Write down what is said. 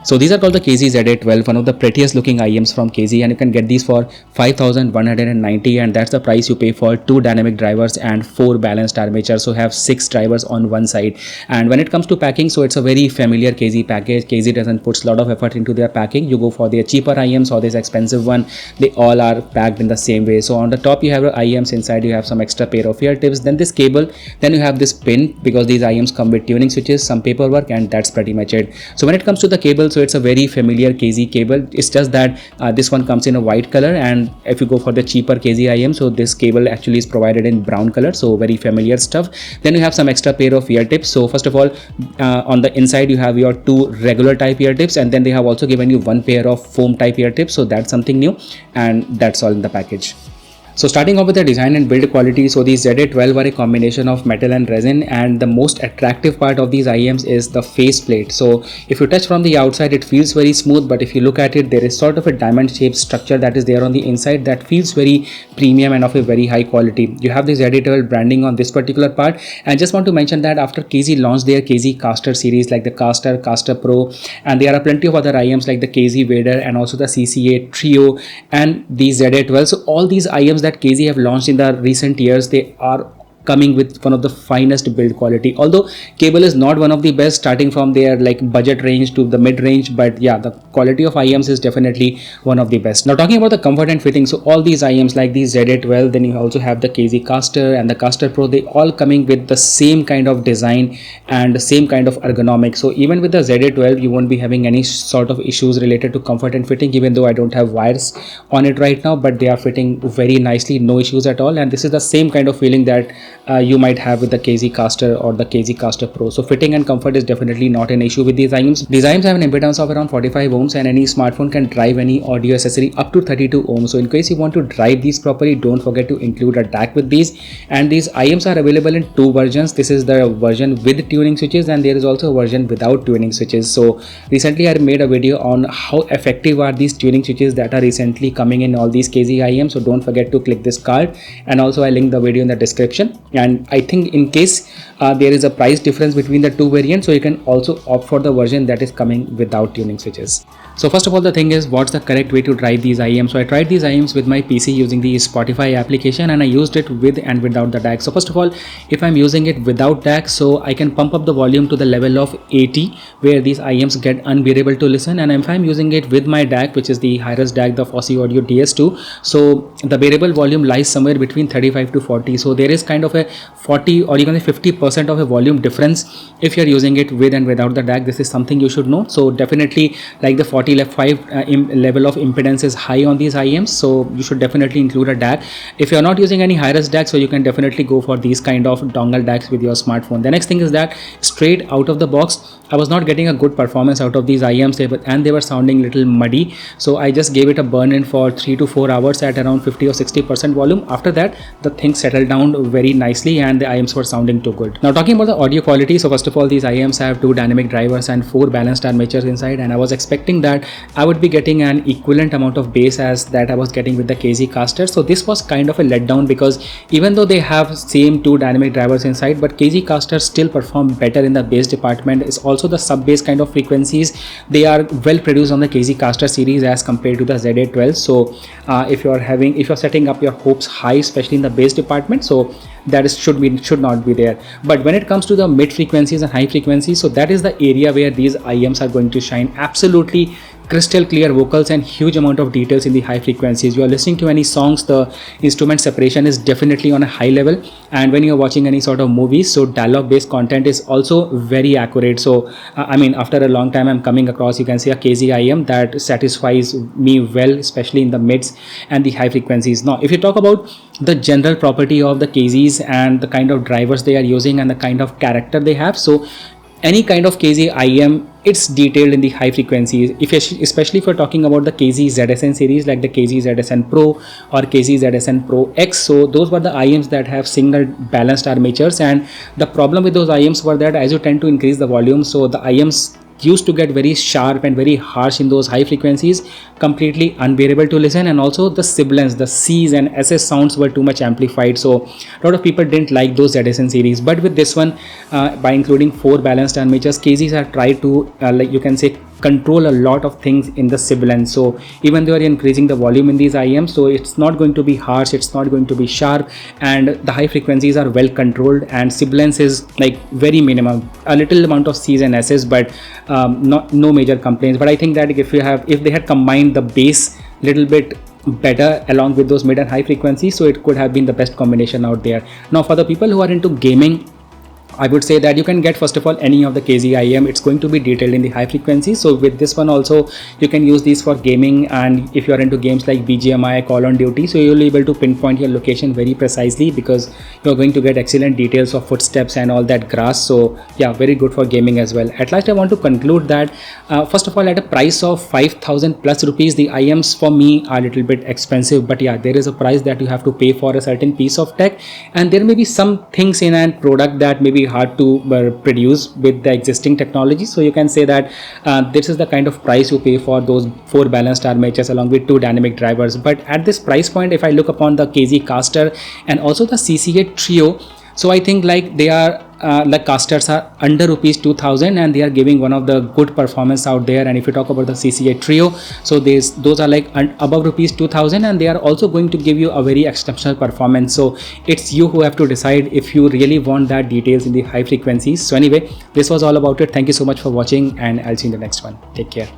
So these are called the KZ ZA12, one of the prettiest looking IEMs from KZ, and you can get these for 5,190, and that's the price you pay for 2 dynamic drivers and 4 balanced armatures. So have 6 drivers on one side. And when it comes to packing, so it's a very familiar KZ package. KZ doesn't put a lot of effort into their packing. You go for their cheaper IEMs or this expensive one, they all are packed in the same way. So on the top you have the IEMs, inside you have some extra pair of ear tips, then this cable, then you have this pin, because these IEMs come with tuning switches, some paperwork, and that's pretty much it. So when it comes to the cable, so it's a very familiar KZ cable. It's just that this one comes in a white color, and if you go for the cheaper KZ IEM, so this cable actually is provided in brown color, so very familiar stuff. Then you have some extra pair of ear tips. So first of all, on the inside you have your 2 regular type ear tips, and then they have also given you 1 pair of foam type ear tips, so that's something new, and that's all in the package. So starting off with the design and build quality, so these ZA12 are a combination of metal and resin, and the most attractive part of these IEMs is the face plate. So if you touch from the outside, it feels very smooth, but if you look at it, there is sort of a diamond shaped structure that is there on the inside that feels very premium and of a very high quality. You have the ZA12 branding on this particular part, and I just want to mention that after KZ launched their KZ Caster series like the Caster, Caster Pro, and there are plenty of other IEMs like the KZ Vader and also the CCA Trio and the ZA12. So all these IEMs that KZ have launched in the recent years, they are coming with one of the finest build quality. Although cable is not one of the best, starting from their like budget range to the mid range, but yeah, the quality of IEMs is definitely one of the best. Now talking about the comfort and fitting, so all these IEMs like these ZA12, then you also have the KZ Caster and the Caster Pro, they all coming with the same kind of design and the same kind of ergonomics. So even with the ZA12, you won't be having any sort of issues related to comfort and fitting, even though I don't have wires on it right now, but they are fitting very nicely, no issues at all. And this is the same kind of feeling that you might have with the KZ Caster or the KZ Caster Pro. So fitting and comfort is definitely not an issue with these IEMs. These IEMs have an impedance of around 45 ohms, and any smartphone can drive any audio accessory up to 32 ohms. So in case you want to drive these properly, don't forget to include a DAC with these. And these IEMs are available in 2 versions. This is the version with tuning switches, and there is also a version without tuning switches. So recently I made a video on how effective are these tuning switches that are recently coming in all these KZ IEMs. So don't forget to click this card, and also I link the video in the description. And I think in case there is a price difference between the 2 variants, so you can also opt for the version that is coming without tuning switches. So first of all, the thing is, what's the correct way to drive these IEMs? So I tried these IEMs with my PC using the Spotify application, and I used it with and without the DAC. So first of all, if I'm using it without DAC, so I can pump up the volume to the level of 80 where these IEMs get unbearable to listen. And if I'm using it with my DAC, which is the Hi-Res DAC, the Fosse Audio DS2, so the bearable volume lies somewhere between 35 to 40. So there is kind of a 40 or even a 50% of a volume difference if you're using it with and without the DAC. This is something you should know. So definitely, like the 45 level of impedance is high on these IEMs, so you should definitely include a DAC. If you're not using any Hi-Res DAC, so you can definitely go for these kind of dongle DACs with your smartphone. The next thing is that straight out of the box, I was not getting a good performance out of these IEMs, and they were sounding little muddy. So I just gave it a burn in for 3 to 4 hours at around 50 or 60% volume. After that, the thing settled down very nicely and the IEMs were sounding too good. Now talking about the audio quality, so first of all, these IEMs have 2 dynamic drivers and 4 balanced armatures inside, and I was expecting that I would be getting an equivalent amount of bass as that I was getting with the KZ Caster. So this was kind of a letdown, because even though they have same 2 dynamic drivers inside, but KZ Caster still perform better in the bass department. It's also the sub bass kind of frequencies, they are well produced on the KZ Caster series as compared to the ZA12. So if you're setting up your hopes high, especially in the bass department, so that should not be there. But when it comes to the mid frequencies and high frequencies, so that is the area where these IEMs are going to shine. Absolutely crystal clear vocals and huge amount of details in the high frequencies. You are listening to any songs, the instrument separation is definitely on a high level, and when you are watching any sort of movies, so dialogue based content is also very accurate. So I mean, after a long time I'm coming across, you can see a KZ IEM that satisfies me well, especially in the mids and the high frequencies. Now if you talk about the general property of the KZs and the kind of drivers they are using and the kind of character they have, so any kind of KZ IEM, it's detailed in the high frequencies. Especially if you're talking about the KZ ZSN series like the KZ ZSN Pro or KZ ZSN Pro X, so those were the IEMs that have single balanced armatures, and the problem with those IEMs were that as you tend to increase the volume, so the IEMs used to get very sharp and very harsh in those high frequencies, completely unbearable to listen, and also the sibilants, the C's and SS sounds were too much amplified, so a lot of people didn't like those ZSN series. But with this one, by including 4 balanced armatures, KZs have tried to like you can say control a lot of things in the sibilance. So even though you're increasing the volume in these IEMs, so it's not going to be harsh, it's not going to be sharp, and the high frequencies are well controlled, and sibilance is like very minimum, a little amount of C's and S's, but no major complaints. But I think that if they had combined the bass little bit better along with those mid and high frequencies, so it could have been the best combination out there. Now for the people who are into gaming, I would say that you can get, first of all, any of the KZ IEM. It's going to be detailed in the high frequency. So with this one also, you can use these for gaming, and if you're into games like BGMI, Call on Duty, so you'll be able to pinpoint your location very precisely, because you're going to get excellent details of footsteps and all that grass. So yeah, very good for gaming as well. At last, I want to conclude that first of all, at a price of 5,000 plus rupees, the IEMs for me are a little bit expensive, but yeah, there is a price that you have to pay for a certain piece of tech, and there may be some things in a product that may be hard to produce with the existing technology. So you can say that this is the kind of price you pay for those 4 balanced armatures along with 2 dynamic drivers. But at this price point, if I look upon the KZ caster and also the CCA trio, so I think like they are like casters are under rupees 2,000, and they are giving one of the good performance out there. And if you talk about the CCA trio, so those are like above rupees 2,000, and they are also going to give you a very exceptional performance. So it's you who have to decide if you really want that details in the high frequencies. So anyway, this was all about it. Thank you so much for watching, and I'll see you in the next one. Take care.